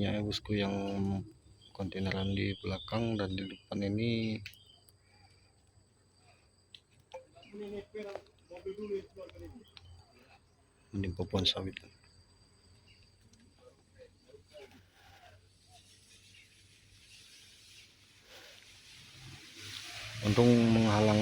ya bosku, yang kontaineran di belakang dan di depan ini menimpa pohon sawit. Untuk menghalang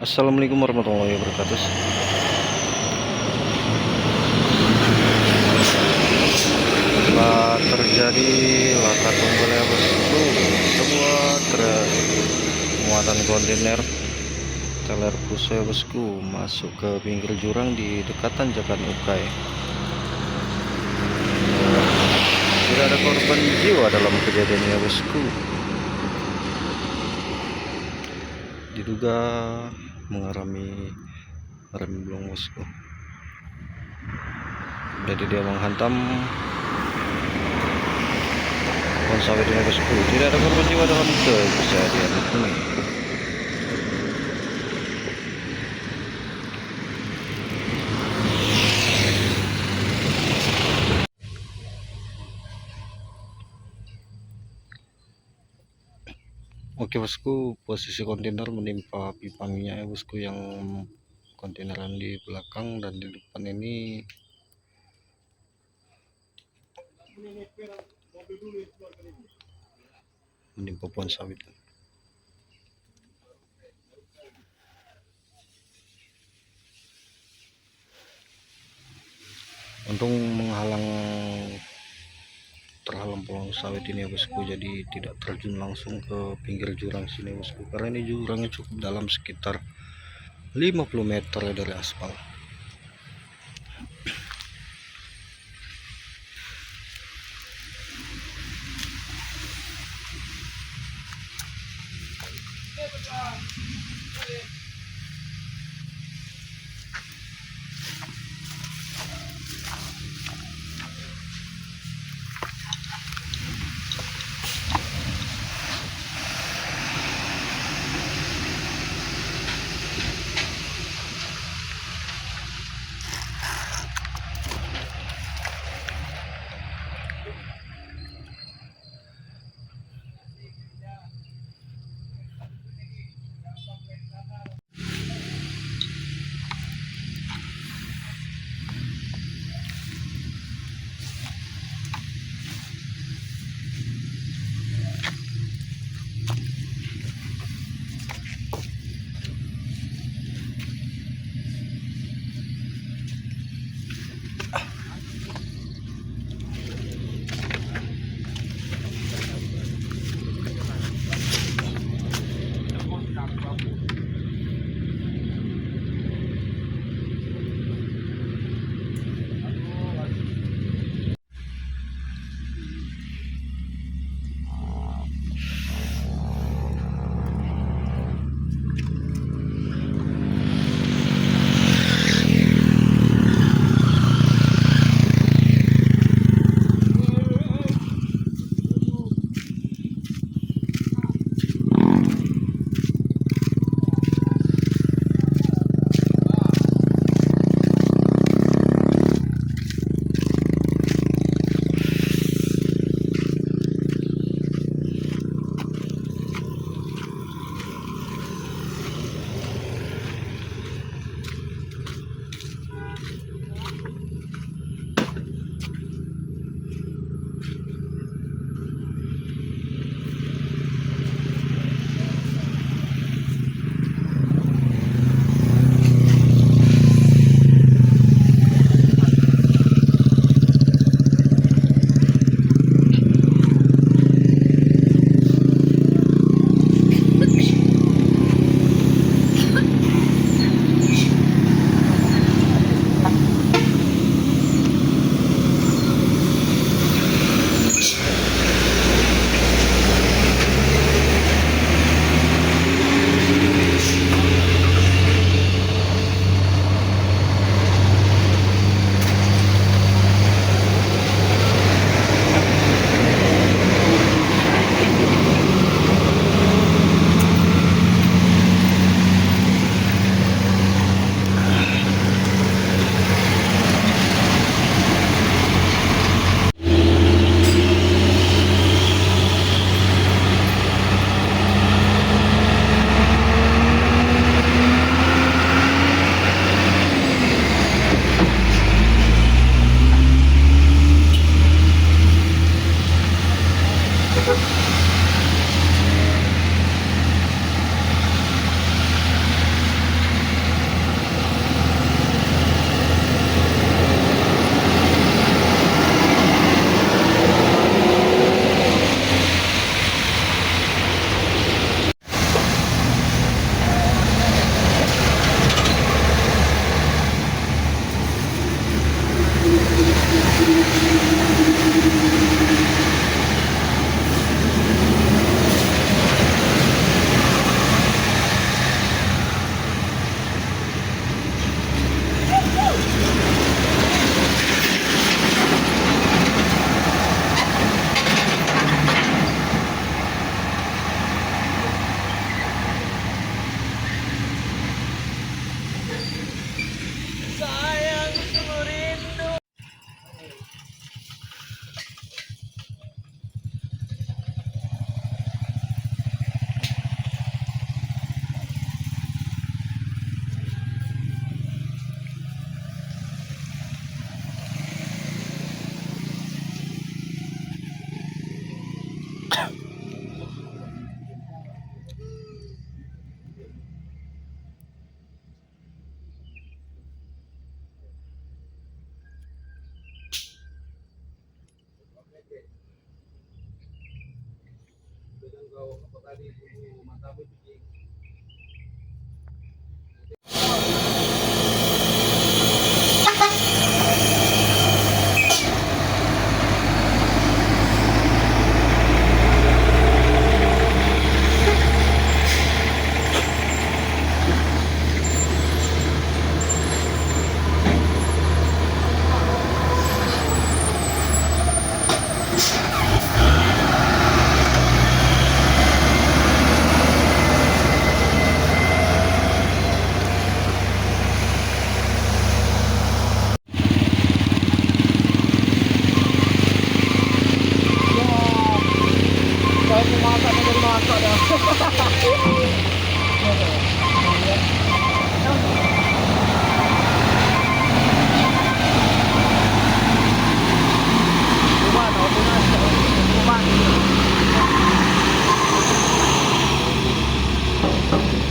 Assalamualaikum warahmatullahi wabarakatuh. Telah terjadi laka tunggal ya bosku, sebuah muatan kontainer teler pusat ya bosku masuk ke pinggir jurang di dekat tanjakan Ukai. Tidak ada korban jiwa dalam kejadian ya bosku. Diduga mengalami rem blong bosku. Jadi dia menghantam pohon sawit ini bosku. Tidak ada korban jiwa dalam kejadian ini. Oke bosku, posisi kontainer menimpa pipa minyak ya bosku, yang kontaineran di belakang dan di depan ini menimpa pohon sawit. Untuk terhalang pohon sawit ini ya bosku, jadi tidak terjun langsung ke pinggir jurang sini ya bosku, karena ini jurangnya cukup dalam, sekitar 50 meter dari aspal. Saya pumasak na dari masak dah. Kuman, kuman.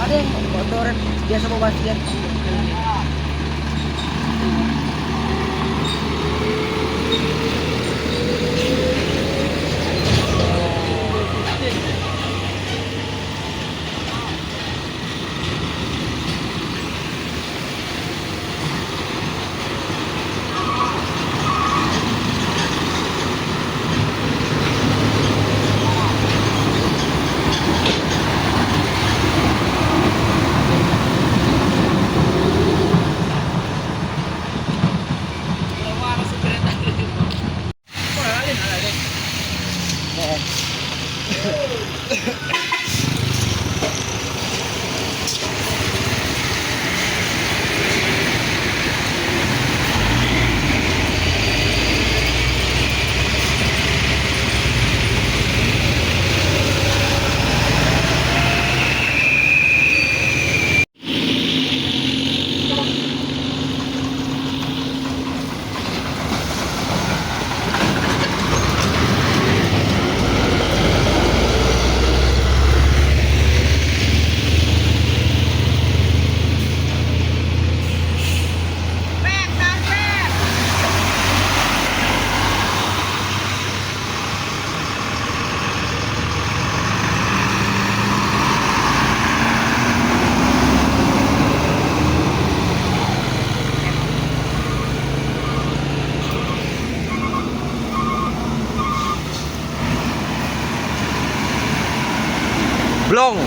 Ada yang motor biasa bawa dia. Blong.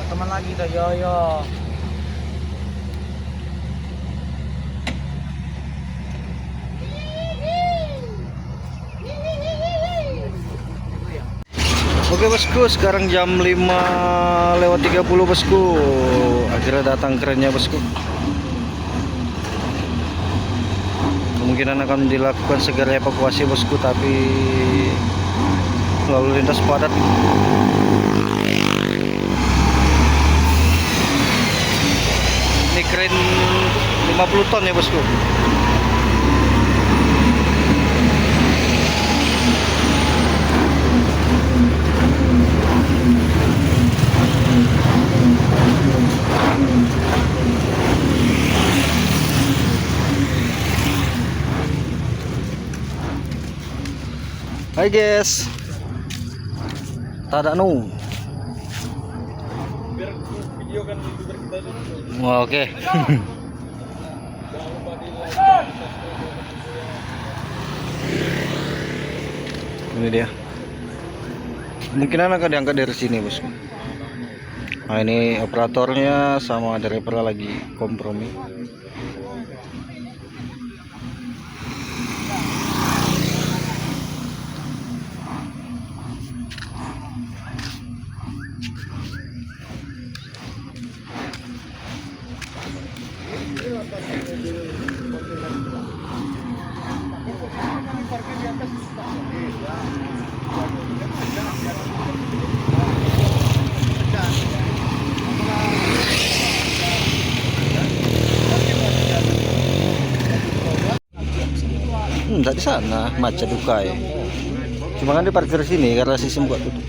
teman lagi dah yo. Oke bosku, sekarang jam 5:30 bosku. Akhirnya datang kerennya bosku. Kemungkinan akan dilakukan segera evakuasi bosku, tapi lalu lintas padat. Ini keren 50 ton ya bosku. Hai guys, tada nu. Oke. Ini dia. Mungkin akan diangkat dari sini bosku. Nah ini operatornya sama driver lagi kompromi. Di sana macet dukai. Cuma kan diparkir sini karena sistem buat tutup.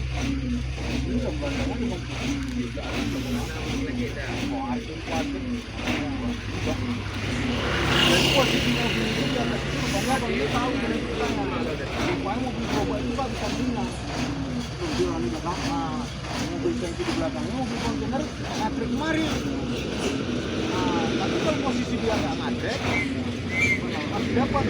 Tapi kalau posisi dia nggak ngajak, dapat